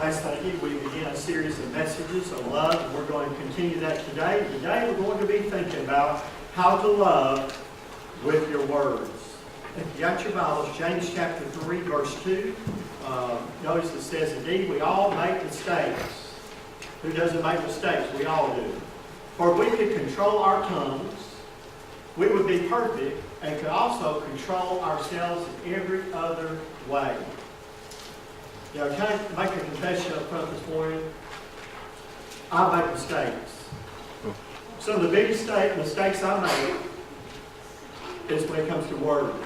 Last Sunday, we began a series of messages on love, and we're going to continue that today. Today, we're going to be thinking about how to love with your words. If you got your Bibles, James chapter 3, verse 2, notice it says, indeed, we all make mistakes. Who doesn't make mistakes? We all do. For if we could control our tongues, we would be perfect and could also control ourselves in every other way. Can I make a confession up front this morning? I make mistakes. Some of the biggest mistakes I make is when it comes to words.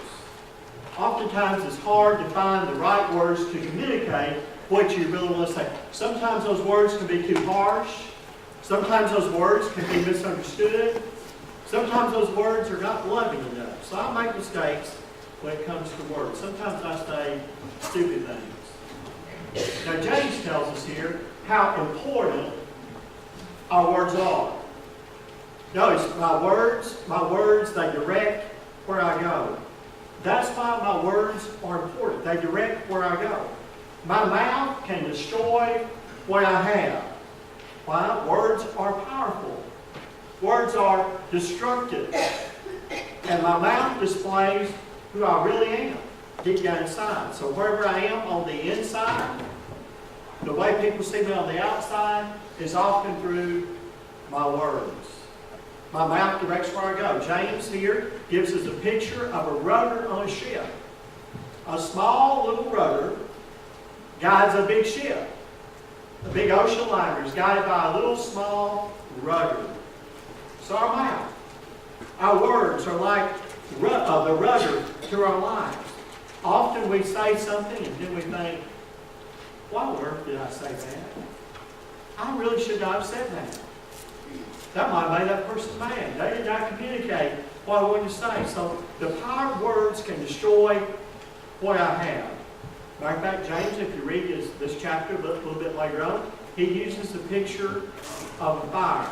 Oftentimes it's hard to find the right words to communicate what you really want to say. Sometimes those words can be too harsh. Sometimes those words can be misunderstood. Sometimes those words are not loving enough. So I make mistakes when it comes to words. Sometimes I say stupid things. Now James tells us here how important our words are. Notice, my words, they direct where I go. That's why my words are important. They direct where I go. My mouth can destroy what I have. Why? Words are powerful. Words are destructive. And my mouth displays who I really am deep down inside. So wherever I am on the inside, the way people see me on the outside is often through my words. My mouth directs where I go. James here gives us a picture of a rudder on a ship. A small little rudder guides a big ship. A big ocean liner is guided by a little small rudder. So our mouth, our words are like the rudder to our lives. Often we say something and then we think, why on earth did I say that? I really should not have said that. That might have made that person mad. They did not communicate what I wanted to say. So the power of words can destroy what I have. Matter of fact, James, if you read this chapter a little bit later on, he uses the picture of a fire.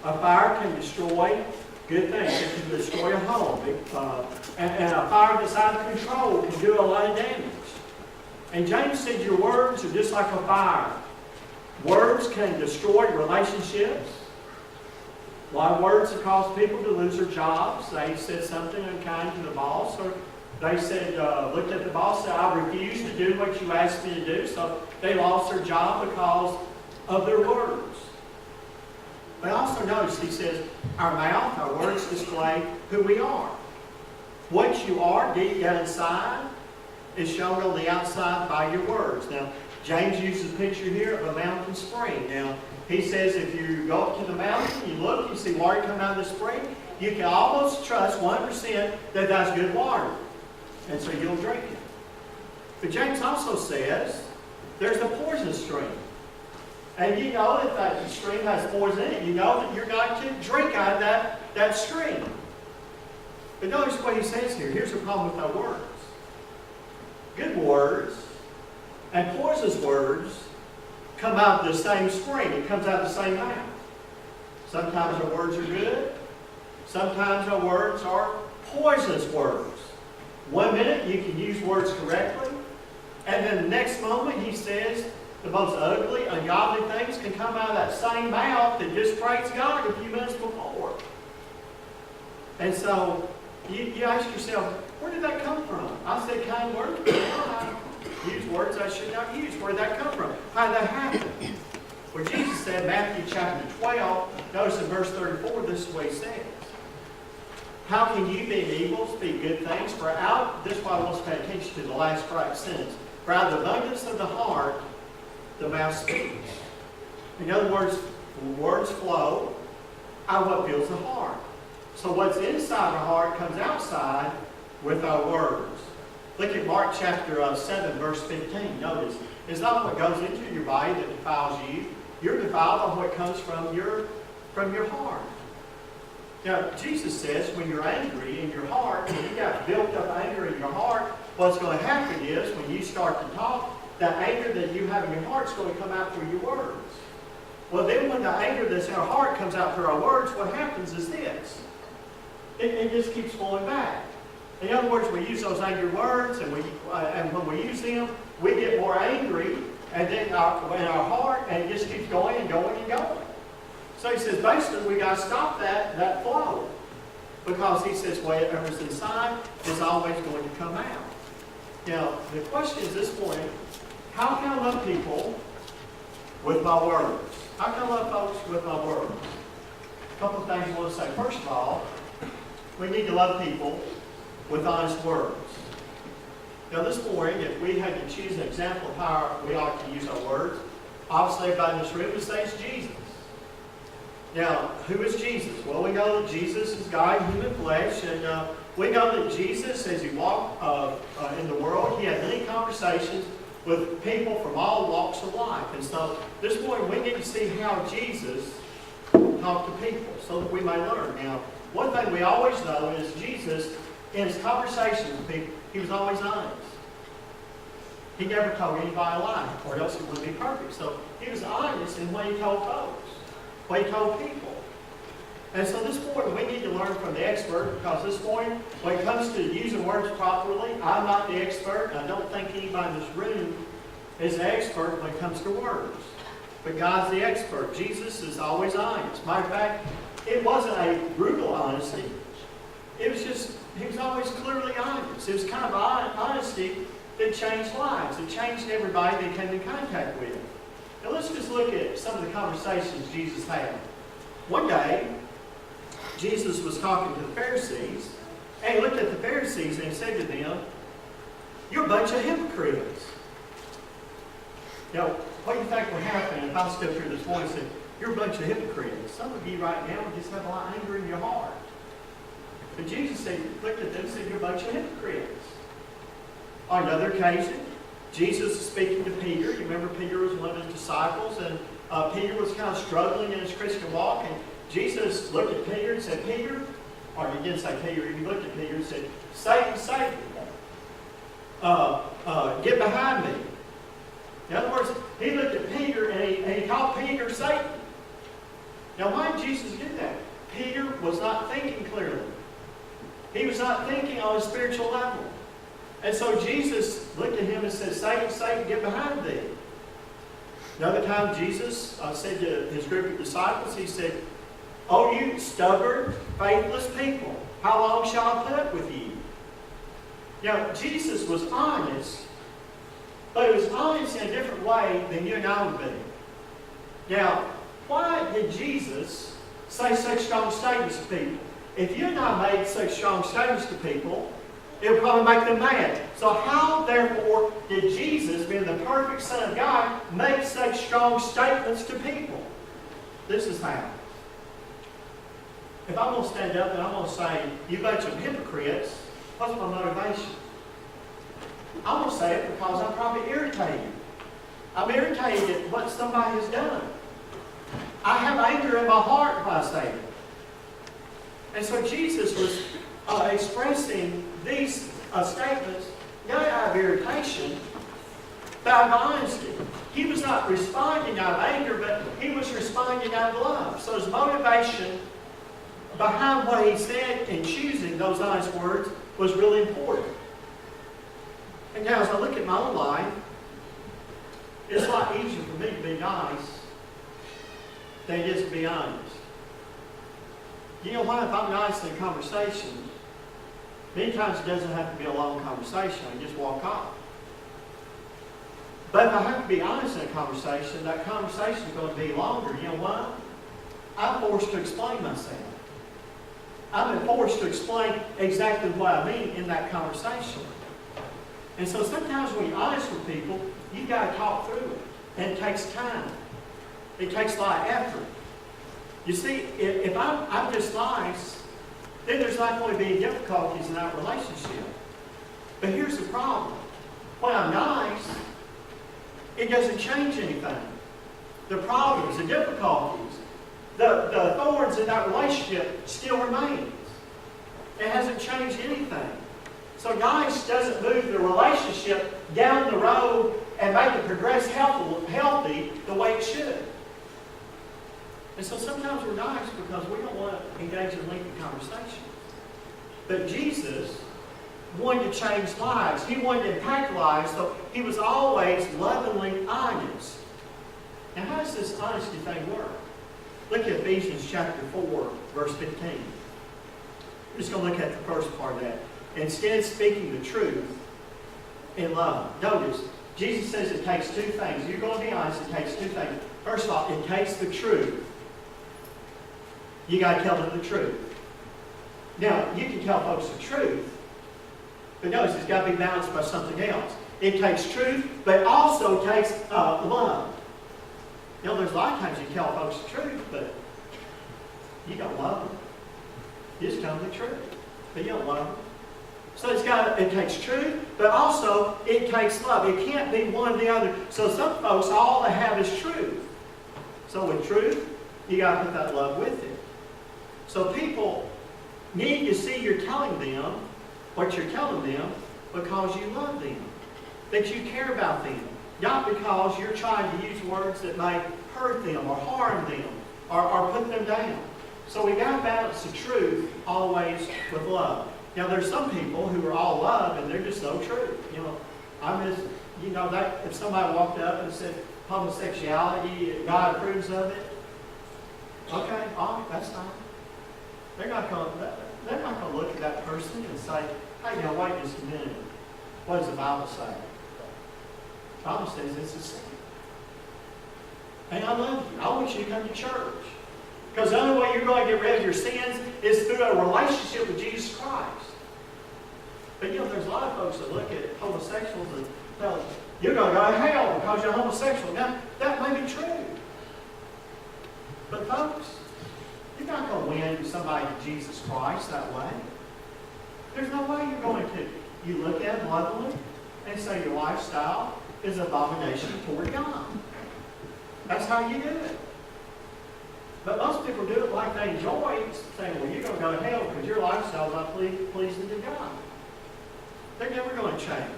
A fire can destroy good things. It can destroy a home. And a fire that's out of control can do a lot of damage. And James said your words are just like a fire. Words can destroy relationships. A lot of words have caused people to lose their jobs. They said something unkind to the boss, or they said, looked at the boss and said, I refuse to do what you asked me to do. So they lost their job because of their words. But also notice, he says, our mouth, our words display who we are. What you are deep down inside is shown on the outside by your words. Now, James uses a picture here of a mountain spring. Now, he says if you go up to the mountain, you look, you see water come out of the spring, you can almost trust 100% that that's good water. And so you'll drink it. But James also says there's a poisonous stream. And you know that that stream has poison in it. You know that you're going to drink out of that stream. But notice what he says here. Here's the problem with our words. Good words and poisonous words come out of the same spring. It comes out of the same mouth. Sometimes our words are good. Sometimes our words are poisonous words. 1 minute you can use words correctly, and then the next moment he says the most ugly, ungodly things can come out of that same mouth that just praised God a few minutes before. And so you ask yourself, where did that come from? I said kind words, but I used words I should not use. Where did that come from? How did that happen? Well, Jesus said, Matthew chapter 12, notice in verse 34, this is what he says. How can you, being evil, speak good things? For this is why I want to pay attention to the last right sentence. For out of the abundance of the heart, the mouth speaks. In other words, words flow out of what fills the heart. So what's inside the heart comes outside with our words. Look at Mark chapter 7, verse 15. Notice, it's not what goes into your body that defiles you. You're defiled by what comes from your heart. Now, Jesus says when you're angry in your heart, when you got built up anger in your heart, what's going to happen is when you start to talk, that anger that you have in your heart is going to come out through your words. Well, then when the anger that's in our heart comes out through our words, what happens is this. It just keeps flowing back. In other words, we use those angry words, and when we use them, we get more angry, and then in our heart, and it just keeps going and going and going. So he says, basically, we got to stop that flow. Because he says, whatever's inside is always going to come out. Now, the question is this morning, how can I love people with my words? How can I love folks with my words? A couple of things I want to say. First of all, we need to love people with honest words. Now, this morning, if we had to choose an example of how we ought to use our words, obviously everybody in this room would say it's Jesus. Now, who is Jesus? Well, we know that Jesus is God in human flesh, and we know that Jesus, as he walked in the world, he had many conversations with people from all walks of life. And so this morning we need to see how Jesus talked to people so that we may learn. Now, one thing we always know is Jesus, in his conversations with people, he was always honest. He never told anybody a lie, or else it wouldn't be perfect. So he was honest in what he told folks. What he told people. And so this morning we need to learn from the expert, because this morning when it comes to using words properly, I'm not the expert, and I don't think anybody in this room is the expert when it comes to words. But God's the expert. Jesus is always honest. Matter of fact, it wasn't a brutal honesty. It was just, he was always clearly honest. It was kind of honesty that changed lives. It changed everybody that he came in contact with. Now let's just look at some of the conversations Jesus had. One day, Jesus was talking to the Pharisees, and he looked at the Pharisees and he said to them, "You're a bunch of hypocrites." Now, what do you think would happen if I stood here this morning and said, "You're a bunch of hypocrites"? Some of you right now just have a lot of anger in your heart. But Jesus said, looked at them and said, "You're a bunch of hypocrites." On another occasion, Jesus is speaking to Peter. You remember Peter was one of his disciples, and Peter was kind of struggling in his Christian walk, and Jesus looked at Peter and said, "Peter," or he didn't say Peter, he looked at Peter and said, "Satan, Satan, get behind me." In other words, he looked at Peter and he called Peter Satan. Now, why did Jesus do that? Peter was not thinking clearly. He was not thinking on a spiritual level. And so Jesus looked at him and said, "Satan, Satan, get behind thee." Another time Jesus said to his group of disciples, he said, "Oh, you stubborn, faithless people, how long shall I put up with you?" Now, Jesus was honest, but he was honest in a different way than you and I would be. Now, why did Jesus say such strong statements to people? If you and I made such strong statements to people, it would probably make them mad. So how, therefore, did Jesus, being the perfect Son of God, make such strong statements to people? This is how. If I'm going to stand up and I'm going to say, "You bunch of hypocrites," what's my motivation? I'm going to say it because I'm probably irritated. I'm irritated at what somebody has done. I have anger in my heart if I say it. And so Jesus was expressing these statements not out of irritation, but out of honesty. He was not responding out of anger, but he was responding out of love. So his motivation behind what he said in choosing those honest words was really important. And now as I look at my own life, it's a lot easier for me to be nice than it is to be honest. You know why? If I'm nice in a conversation, many times it doesn't have to be a long conversation. I just walk off. But if I have to be honest in a conversation, that conversation is going to be longer. You know why? I'm forced to explain myself. I'm forced to explain exactly what I mean in that conversation. And so sometimes when you're honest with people, you've got to talk through it. And it takes time. It takes a lot of effort. You see, if I'm just nice, then there's not going to be any difficulties in that relationship. But here's the problem. When I'm nice, it doesn't change anything. The problems, the difficulties, the thorns in that relationship still remains. It hasn't changed anything. So nice doesn't move the relationship down the road and make it progress healthy the way it should. And so sometimes we're nice because we don't want to engage in lengthy conversation. But Jesus wanted to change lives. He wanted to impact lives, so he was always lovingly honest. Now, how does this honesty thing work? Look at Ephesians chapter 4, verse 15. We're just going to look at the first part of that. Instead of speaking the truth in love. Notice, Jesus says it takes two things. You're going to be honest, it takes two things. First of all, it takes the truth. You got to tell them the truth. Now, you can tell folks the truth, but notice it's got to be balanced by something else. It takes truth, but it also takes love. You know, there's a lot of times you tell folks the truth, but you don't love them. You just tell them the truth, but you don't love them. So it takes truth, but also it takes love. It can't be one or the other. So some folks, all they have is truth. So with truth, you got to put that love with it. So people need to see you're telling them what you're telling them because you love them, that you care about them, not because you're trying to use words that may hurt them or harm them or put them down. So we got to balance the truth always with love. Now, there's some people who are all love and they're just no truth. You know, that if somebody walked up and said homosexuality, God approves of it, okay, all right, that's fine. They're not going to look at that person and say, hey, now wait just a minute. What does the Bible say? The Bible says it's a sin. And I love you. I want you to come to church. Because the only way you're going to get rid of your sins is through a relationship with Jesus Christ. But you know, there's a lot of folks that look at homosexuals and tell them, you're going to go to hell because you're homosexual. Now, that may be true. But folks, you're not going to win somebody to Jesus Christ that way. There's no way you're going to. You look at them lovingly and say your lifestyle is an abomination toward God. That's how you do it. But most people do it like they enjoy it, saying, well, you're going to go to hell because your lifestyle is not pleasing to God. They're never going to change.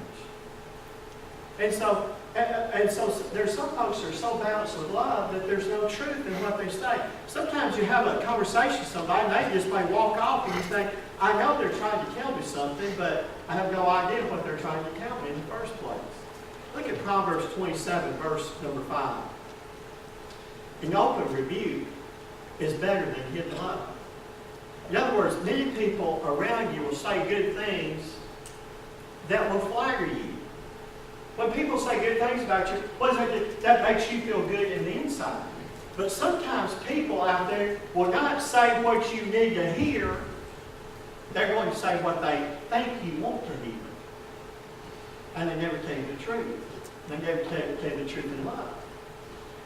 And so there's some folks that are so balanced with love that there's no truth in what they say. Sometimes you have a conversation with somebody and they just may walk off and you think, I know they're trying to tell me something, but I have no idea what they're trying to tell me in the first place. Look at Proverbs 27, verse number 5. An open rebuke is better than hidden love. In other words, many people around you will say good things that will flatter you. When people say good things about you, what does that do? That makes you feel good in the inside. But sometimes people out there will not say what you need to hear. They're going to say what they think you want to hear. And they never tell you the truth. They never tell you the truth in love.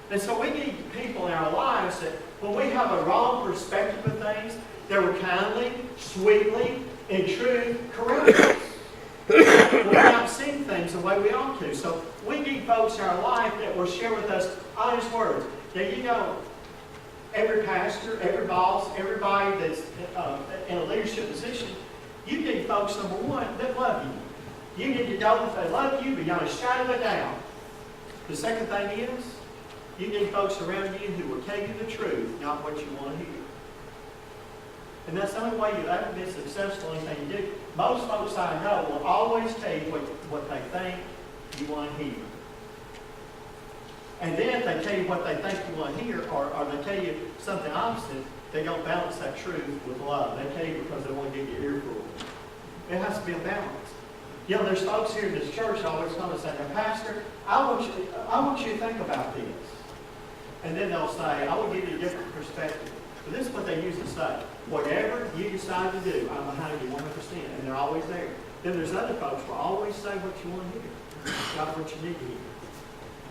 And so we need people in our lives that when we have a wrong perspective of things, they will kindly, sweetly, in truth, correct us. We're not seeing things the way we ought to. So we need folks in our life that will share with us honest words. Now, you know, every pastor, every boss, everybody that's in a leadership position, you need folks, number one, that love you. You need to know that they love you beyond a shadow of a doubt. The second thing is, you need folks around you who will tell you the truth, not what you want to hear. And that's the only way you'll ever be successful in anything you do. Most folks I know will always tell you what they think you want to hear. And then if they tell you what they think you want to hear, or they tell you something opposite, they don't balance that truth with love. They tell you because they want to get your earful. It has to be a balance. You know, there's folks here in this church always come and say, now, Pastor, I want you to think about this. And then they'll say, I will give you a different perspective. But this is what they usually say. Whatever you decide to do, I'm behind you 100%. And they're always there. Then there's other folks who will always say what you want to hear, not what you need to hear.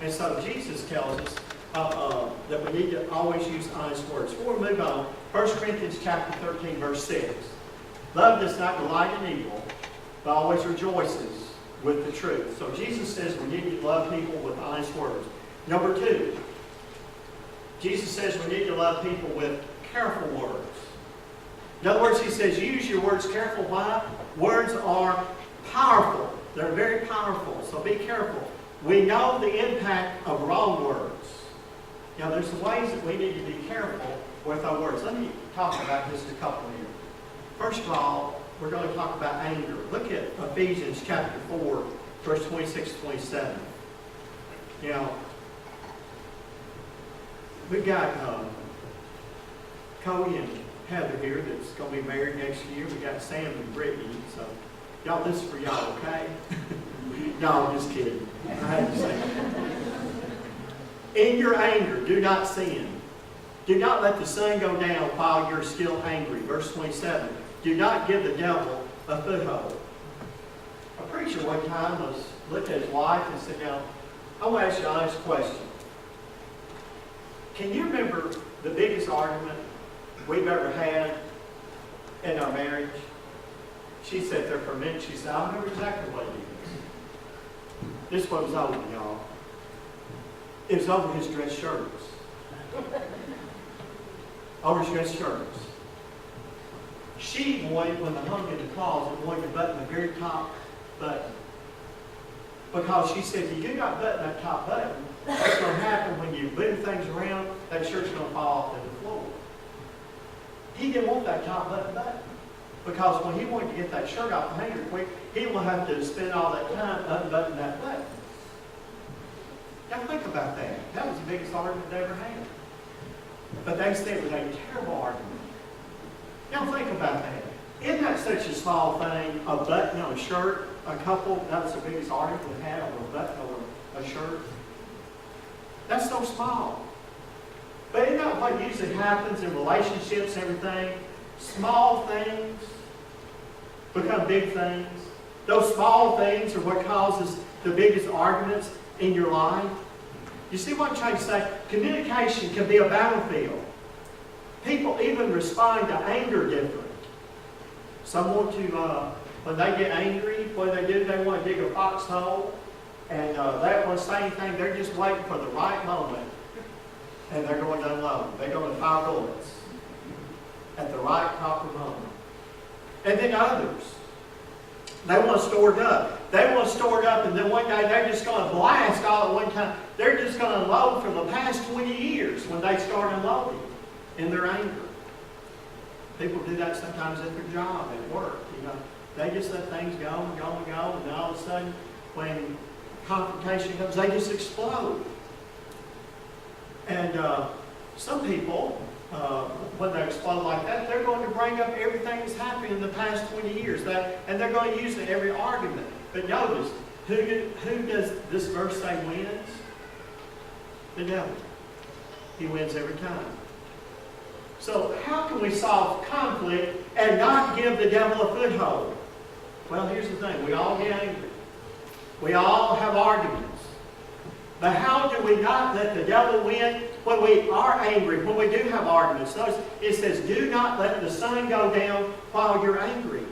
And so Jesus tells us that we need to always use honest words. Before we move on, 1 Corinthians chapter 13, verse 6. Love does not delight in evil, but always rejoices with the truth. So Jesus says we need to love people with honest words. Number 2, Jesus says we need to love people with careful words. In other words, he says use your words careful. Why? Words are powerful. They're very powerful, so be careful. We know the impact of wrong words. Now, there's ways that we need to be careful with our words. Let me talk about just a couple here. First of all, we're going to talk about anger. Look at Ephesians chapter 4, verse 26-27. Now, we got Cody and Heather here that's going to be married next year. We got Sam and Brittany. So, y'all, this is for y'all, okay? No, I'm just kidding. I had to say that. In your anger, do not sin. Do not let the sun go down while you're still angry. Verse 27. Do not give the devil a foothold. A preacher one time looked at his wife and said, now, I want to ask you an honest question. Can you remember the biggest argument we've ever had in our marriage? She sat there for a minute. She said, I remember exactly what it is. This one was over, y'all. It was over his dress shirts. Over his dress shirts. She wanted, when they hung in the closet, wanted to button the very top button. Because she said, if you do not button that top button, what's going to happen when you move things around, that shirt's going to fall off to the floor. He didn't want that top button. Because when he wanted to get that shirt off the hanger quick, he will have to spend all that time unbuttoning that button. Now think about that. That was the biggest argument they ever had. But they said it was a terrible argument. Now think about that. Isn't that such a small thing? A button on a shirt, a couple, that was the biggest argument we had over a button on a shirt. That's so small. But isn't that what usually happens in relationships and everything? Small things become big things. Those small things are what causes the biggest arguments in your life. You see what I'm trying to say? Communication can be a battlefield. People even respond to anger different. Some want to, when they get angry, what do? They want to dig a foxhole. And they don't want to say anything. They're just waiting for the right moment. And they're going to unload. They're going to fire bullets at the right proper moment. And then others, they want to store it up. They want to store it up, and then one day they're just going to blast all at one time. They're just going to unload for the past 20 years when they start unloading in their anger. People do that sometimes at their job, at work. You know, they just let things go and go and go, and then all of a sudden, when confrontation comes, they just explode. And some people, when they explode like that, they're going to bring up everything that's happened in the past 20 years. And they're going to use it in every argument. But notice, who does this verse say wins? The devil. He wins every time. So how can we solve conflict and not give the devil a foothold? Well, here's the thing. We all get angry. We all have arguments. But how do we not let the devil win when we are angry, when we do have arguments? Notice it says, do not let the sun go down while you're angry.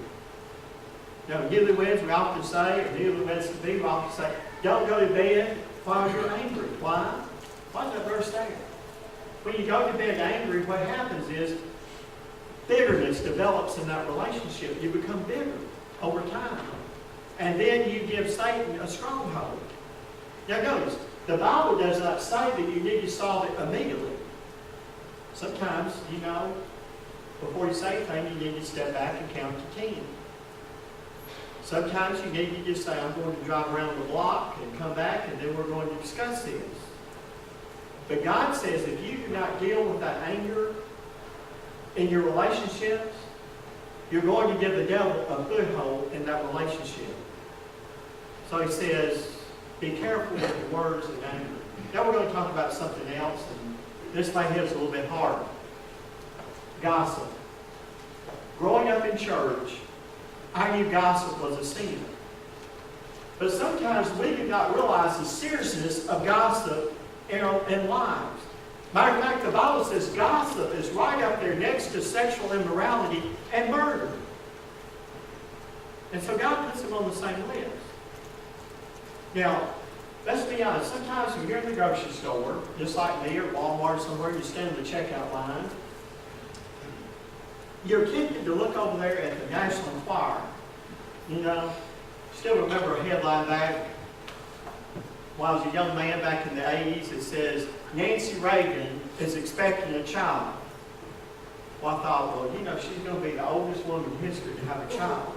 Now, newlyweds, we often say, or newlyweds to be, we often say, don't go to bed while you're angry. Why? Why's that verse there? When you go to bed angry, what happens is bitterness develops in that relationship. You become bitter over time. And then you give Satan a stronghold. Now notice, the Bible does not say that you need to solve it immediately. Sometimes, you know, before you say anything, you need to step back and count to 10. Sometimes you need to just say, I'm going to drive around the block and come back, and then we're going to discuss this. But God says if you do not deal with that anger in your relationships, you're going to give the devil a foothold in that relationship. So he says, be careful with the words and anger. Now we're going to talk about something else, and this may hit us a little bit hard. Gossip. Growing up in church, I knew gossip was a sin. But sometimes we do not realize the seriousness of gossip in lives. Matter of fact, the Bible says gossip is right up there next to sexual immorality and murder. And so God puts them on the same list. Now, let's be honest. Sometimes when you're in the grocery store, just like me or Walmart or somewhere, you stand in the checkout line, you're tempted to look over there at the National Enquirer. You know, still remember a headline back when I was a young man back in the 80s. It says, Nancy Reagan is expecting a child. Well, I thought, well, she's going to be the oldest woman in history to have a child.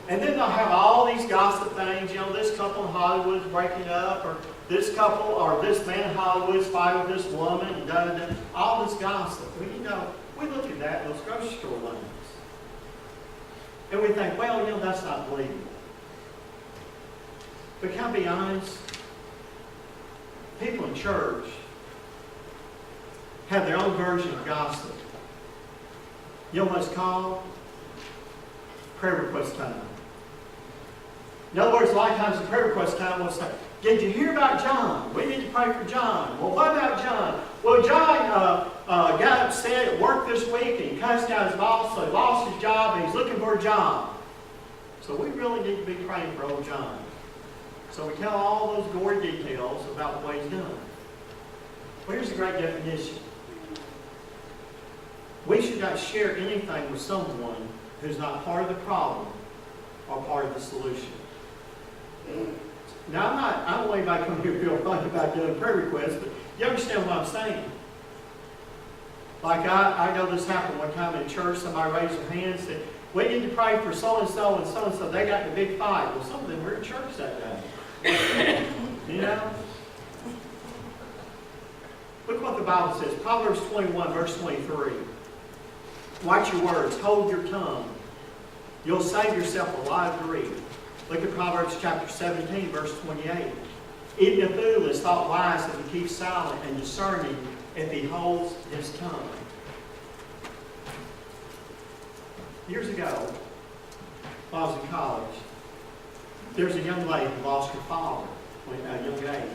And then they'll have all these gossip things. This couple in Hollywood's breaking up, or this couple, or this man in Hollywood's fighting with this woman, and all this gossip. Well, we look at that in those grocery store lanes. And we think, well, that's not believable. But can I be honest? People in church have their own version of gossip. You know what it's called? Prayer request time. In other words, a lot of times the prayer request time will say, did you hear about John? We need to pray for John. Well, what about John? Well, John got upset at work this week and he cussed out his boss, so he lost his job and he's looking for a job. So we really need to be praying for old John. So we tell all those gory details about what he's done. Well, here's a great definition. We should not share anything with someone who's not part of the problem or part of the solution. Now, I don't want anybody to come here and feel funny about doing prayer requests, but you understand what I'm saying. Like I know this happened one time in church. Somebody raised their hand and said, we need to pray for so-and-so and so-and-so. They got in a big fight. Well, some of them were in church that day. Look what the Bible says. Proverbs 21, verse 23. Watch your words. Hold your tongue. You'll save yourself a lot of grief. Look at Proverbs chapter 17, verse 28. Even a fool is thought wise if he keeps silent, and discerning if he holds his tongue. Years ago, while I was in college, there was a young lady who lost her father at a young age.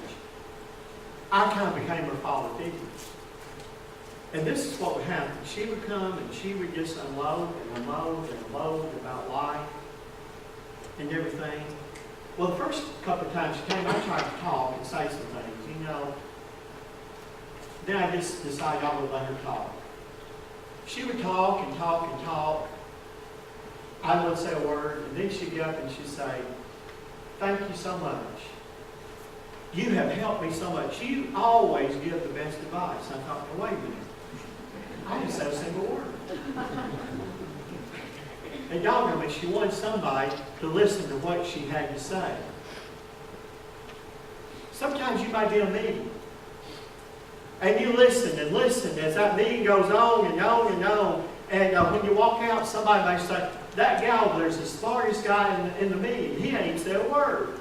I kind of became her father figure. And this is what would happen. She would come and she would just unload and unload and unload about life and everything. Well, the first couple of times she came, I tried to talk and say some things, Then I just decided I would let her talk. She would talk and talk and talk. I wouldn't say a word, and then she'd get up and she'd say, thank you so much. You have helped me so much. You always give the best advice. I thought, well, wait a minute. I didn't say a single word. And y'all know me, she wanted somebody to listen to what she had to say. Sometimes you might be in a meeting, and you listen and listen as that meeting goes on and on and on. And when you walk out, somebody may say, that gal there's the smartest guy in the meeting. He ain't said a word.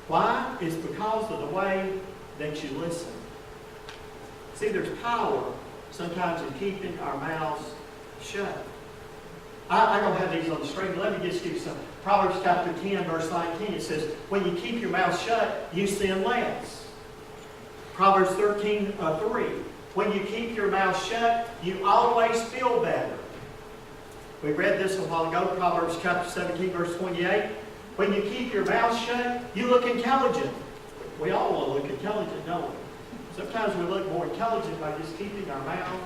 Why? It's because of the way that you listen. See, there's power sometimes in keeping our mouths shut. I don't have these on the screen, but let me just give you some. Proverbs chapter 10, verse 19, it says, when you keep your mouth shut, you sin less. Proverbs 13, 3, when you keep your mouth shut, you always feel better. We read this a while ago, Proverbs chapter 17, verse 28. When you keep your mouth shut, you look intelligent. We all want to look intelligent, don't we? Sometimes we look more intelligent by just keeping our mouth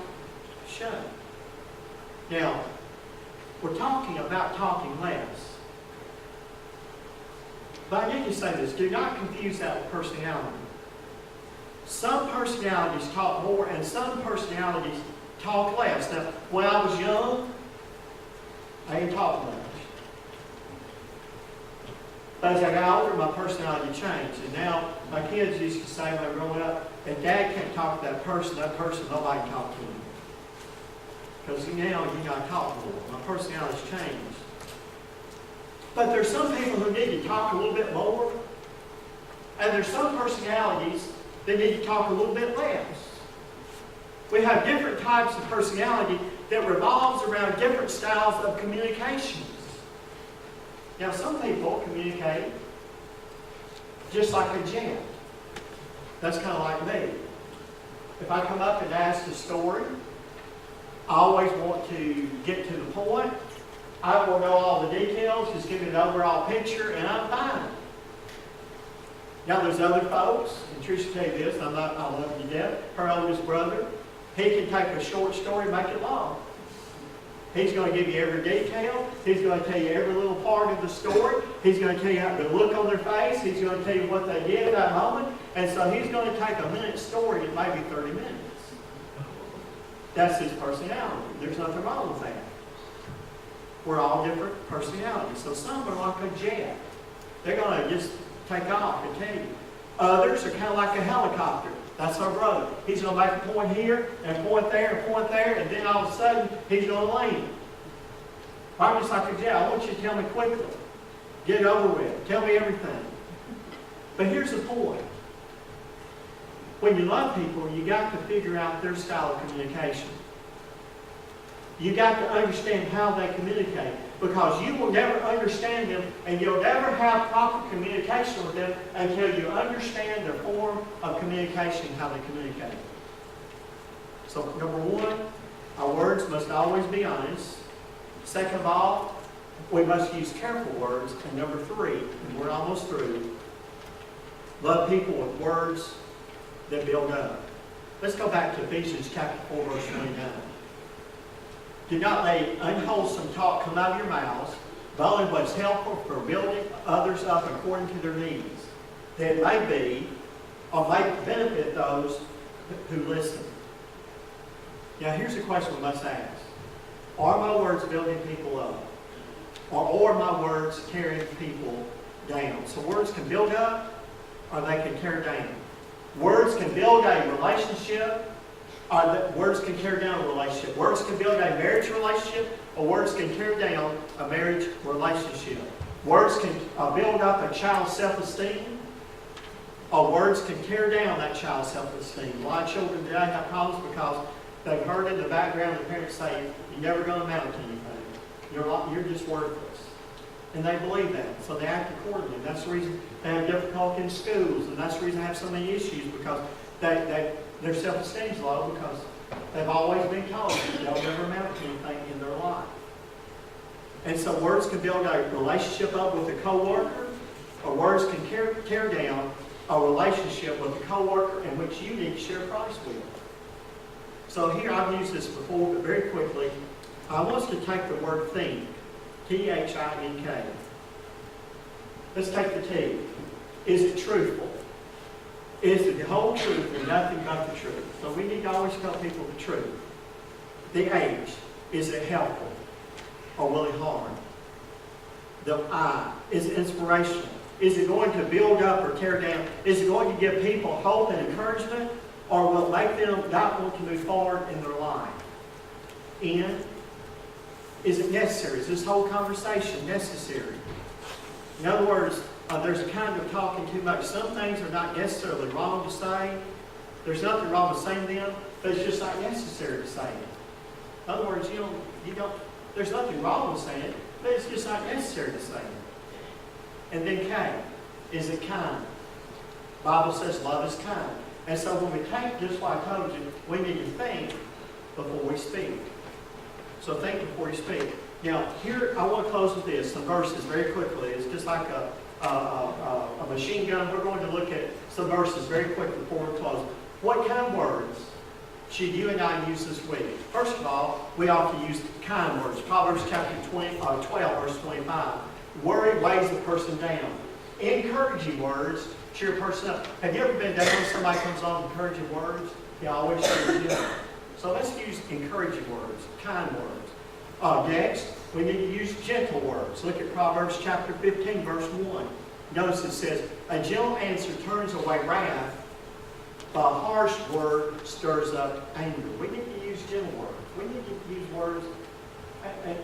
shut. Now, we're talking about talking less. But I need to say this. Do not confuse that with personality. Some personalities talk more and some personalities talk less. Now, when I was young, I didn't talk much. But as I got older, my personality changed. And now, my kids used to say when they were growing up, if Dad can't talk to that person, nobody can talk to him. Because now you got to talk more. My personality's changed. But there's some people who need to talk a little bit more. And there's some personalities that need to talk a little bit less. We have different types of personality that revolves around different styles of communications. Now, some people communicate just like a jet. That's kind of like me. If I come up and ask a story, I always want to get to the point. I don't want to know all the details. Just give me an overall picture, and I'm fine. Now, there's other folks, and Tricia will tell you this, I love you to death. Her oldest brother, he can take a short story and make it long. He's going to give you every detail. He's going to tell you every little part of the story. He's going to tell you the look on their face. He's going to tell you what they did at that moment. And so he's going to take a minute story in maybe 30 minutes. That's his personality. There's nothing wrong with that. We're all different personalities. So some are like a jet. They're going to just take off and tell you. Others are kind of like a helicopter. That's our brother. He's going to make a point here and a point there and a point there, and then all of a sudden, he's going to land. I'm just like a jet. I want you to tell me quickly. Get it over with. Tell me everything. But here's the point. When you love people, you got to figure out their style of communication. You got to understand how they communicate, because you will never understand them and you'll never have proper communication with them until you understand their form of communication, how they communicate. So number one, our words must always be honest. Second of all, we must use careful words. And number three, and we're almost through, love people with words that build up. Let's go back to Ephesians chapter 4, verse 29. Do not let unwholesome talk come out of your mouths, but only what's helpful for building others up according to their needs, that it may be or may benefit those who listen. Now here's a question we must ask. Are my words building people up? Or are my words tearing people down? So words can build up or they can tear down. Words can build a relationship, or words can tear down a relationship. Words can build a marriage relationship, or words can tear down a marriage relationship. Words can build up a child's self-esteem, or words can tear down that child's self-esteem. A lot of children today have problems because they've heard in the background the parents say, you're never going to amount to anything. You're just worthless. And they believe that, so they act accordingly. That's the reason they have difficulty in schools, and that's the reason they have so many issues, because their self-esteem is low, because they've always been told that they'll never amount to anything in their life. And so words can build a relationship up with a co-worker, or words can tear down a relationship with a co-worker in which you need to share Christ with. So here, I've used this before, but very quickly, I want us to take the word think. T-H-I-N-K. Let's take the T. Is it truthful? Is it the whole truth and nothing but the truth? So we need to always tell people the truth. The H. Is it helpful or will it harm? The I. Is it inspirational? Is it going to build up or tear down? Is it going to give people hope and encouragement, or will it make them not want to move forward in their life? N. Is it necessary? Is this whole conversation necessary? In other words, there's a kind of talking too much. Some things are not necessarily wrong to say. There's nothing wrong with saying them, but it's just not necessary to say it. In other words, there's nothing wrong with saying it, but it's just not necessary to say it. And then K. Is it kind? The Bible says love is kind. And so when we take just what I told you, we need to think before we speak. So think before you speak. Now, here, I want to close with this, some verses very quickly. It's just like a machine gun. We're going to look at some verses very quickly before we close. What kind of words should you and I use this week? First of all, we ought to use kind words. Proverbs chapter 12, verse 25. Worry weighs a person down. Encouraging words cheer a person up. Have you ever been down when somebody comes on encouraging words? They always cheer you up. So let's use encouraging words, kind words. Next, we need to use gentle words. Look at Proverbs chapter 15, verse 1. Notice it says, a gentle answer turns away wrath, but a harsh word stirs up anger. We need to use gentle words. We need to use words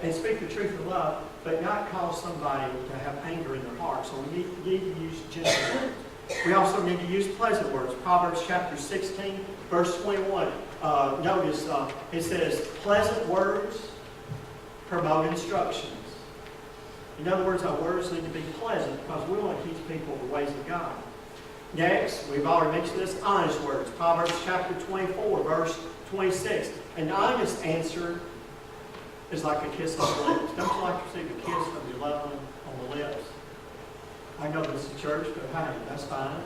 and speak the truth in love, but not cause somebody to have anger in their heart. So we need to use gentle words. We also need to use pleasant words. Proverbs chapter 16, verse 21. Notice it says, pleasant words promote instructions. In other words, our words need to be pleasant because we want to teach people the ways of God. Next, we've already mentioned this, honest words. Proverbs chapter 24, verse 26. An honest answer is like a kiss on the lips. Don't you like to receive a kiss from your loved one on the lips? I know this is church, but hey, that's fine.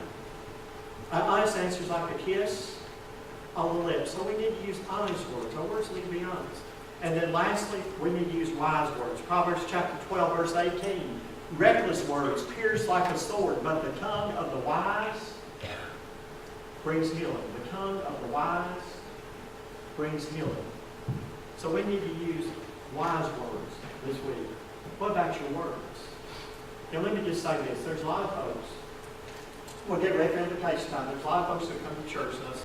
An honest answer is like a kiss on the lips. So we need to use honest words. Our words need to be honest. And then lastly, we need to use wise words. Proverbs chapter 12, verse 18. Reckless words pierce like a sword, but the tongue of the wise brings healing. The tongue of the wise brings healing. So we need to use wise words this week. What about your words? Now let me just say this. There's a lot of folks, we'll get ready for invitation time. There's a lot of folks that come to church, and